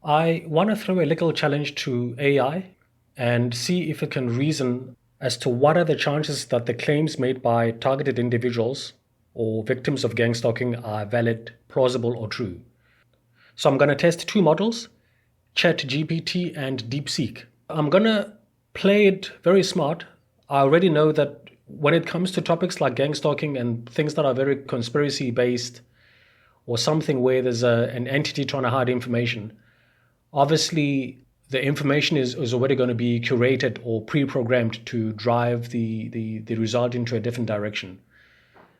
I want to throw a little challenge to AI and see if it can reason as to what are the chances that the claims made by targeted individuals or victims of gang stalking are valid, plausible, or true. So I'm going to test two models, ChatGPT and DeepSeek. I'm going to play it very smart. I already know that when it comes to topics like gang stalking and things that are very conspiracy based or something where there's an entity trying to hide information, obviously the information is already going to be curated or pre-programmed to drive the result into a different direction.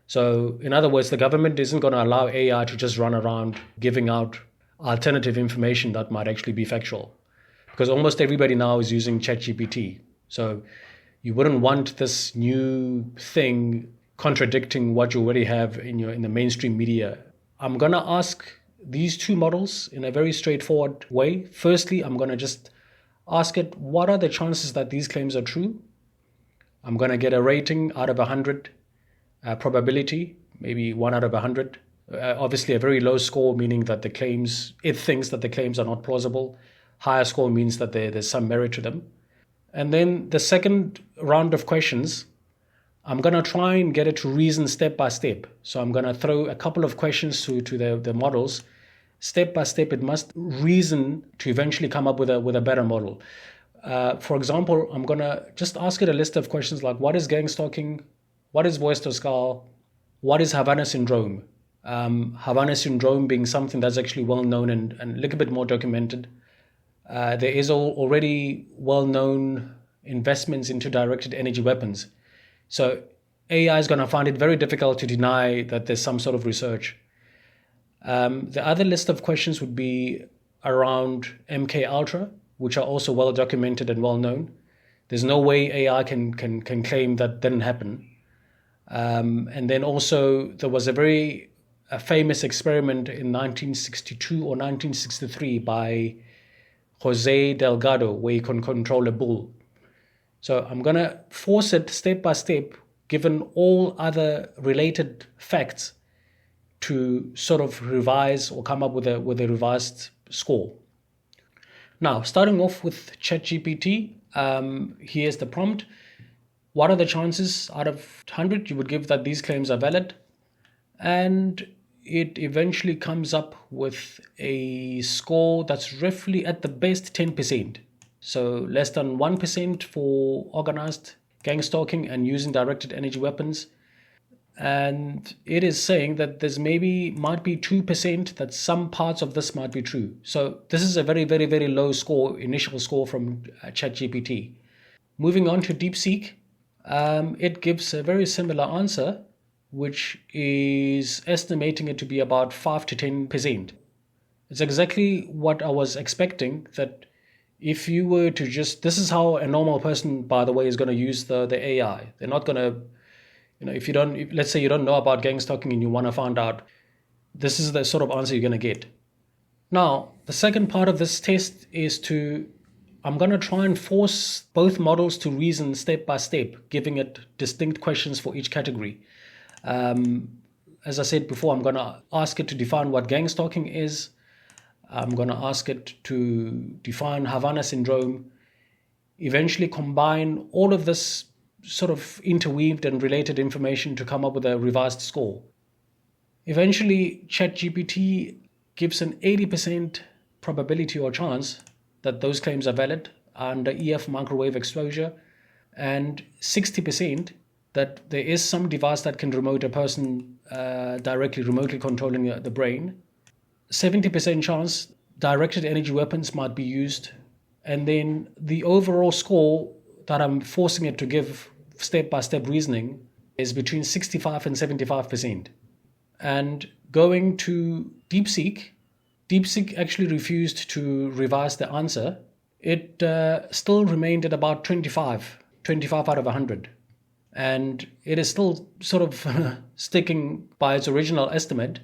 So in other words, the government isn't going to allow AI to just run around giving out alternative information that might actually be factual, because almost everybody now is using ChatGPT. So you wouldn't want this new thing contradicting what you already have in the mainstream media. I'm going to ask these two models in a very straightforward way. Firstly, I'm going to just ask it, what are the chances that these claims are true? I'm going to get a rating out of 100, probability, maybe 1 out of 100. Obviously, a very low score, meaning that it thinks that the claims are not plausible. Higher score means that there's some merit to them. And then the second round of questions, I'm going to try and get it to reason step by step. So I'm going to throw a couple of questions to the models. Step by step, it must reason to eventually come up with a better model. For example, I'm going to just ask it a list of questions like, what is gang stalking? What is voice to skull? What is Havana Syndrome? Havana Syndrome being something that's actually well known and a little bit more documented. There is already well-known investments into directed energy weapons. So AI is going to find it very difficult to deny that there's some sort of research. The other list of questions would be around MK Ultra, which are also well documented and well known. There's no way AI can claim that didn't happen. And then also there was a famous experiment in 1962 or 1963 by Jose Delgado, where you can control a bull. So I'm going to force it step by step, given all other related facts, to sort of revise or come up with a revised score. Now, starting off with ChatGPT, here's the prompt. What are the chances out of 100 you would give that these claims are valid? And it eventually comes up with a score that's roughly at the best 10%. So less than 1% for organized gang stalking and using directed energy weapons. And it is saying that there's might be 2% that some parts of this might be true. So this is a very, very, very low score, initial score from ChatGPT. Moving on to DeepSeek, it gives a very similar answer, which is estimating it to be about 5 to 10%. It's exactly what I was expecting, that if you were to this is how a normal person, by the way, is going to use the AI. They're not going to, let's say you don't know about gang stalking and you want to find out, this is the sort of answer you're going to get. Now, the second part of this test is I'm going to try and force both models to reason step by step, giving it distinct questions for each category. As I said before, I'm going to ask it to define what gang stalking is. I'm going to ask it to define Havana Syndrome, eventually combine all of this sort of interweaved and related information to come up with a revised score. Eventually, ChatGPT gives an 80% probability or chance that those claims are valid under EF microwave exposure, and 60% that there is some device that can remote a person remotely controlling the brain. 70% chance directed energy weapons might be used. And then the overall score that I'm forcing it to give step-by-step reasoning is between 65 and 75%. And going to DeepSeek, DeepSeek actually refused to revise the answer. It still remained at about 25 out of 100. And it is still sort of sticking by its original estimate,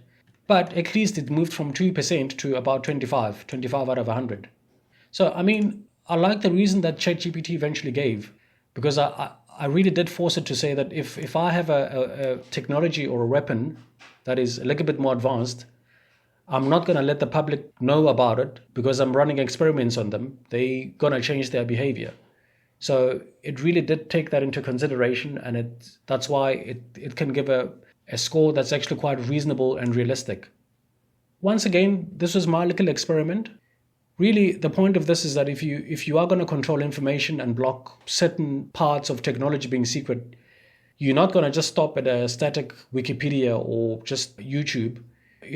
but at least it moved from 2% to about 25 out of 100. So, I mean, I like the reason that ChatGPT eventually gave, because I really did force it to say that if I have a technology or a weapon that is a little bit more advanced, I'm not going to let the public know about it because I'm running experiments on them. They're going to change their behavior. So it really did take that into consideration, and that's why it can give a score that's actually quite reasonable and realistic. Once again, this was my little experiment. Really, the point of this is that if you are going to control information and block certain parts of technology being secret, you're not going to just stop at a static Wikipedia or just YouTube.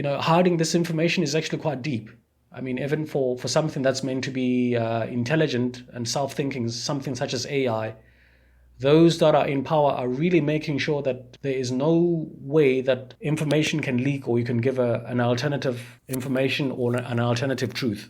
Hiding this information is actually quite deep. I mean, even for something that's meant to be intelligent and self-thinking, something such as AI, those that are in power are really making sure that there is no way that information can leak or you can give an alternative information or an alternative truth.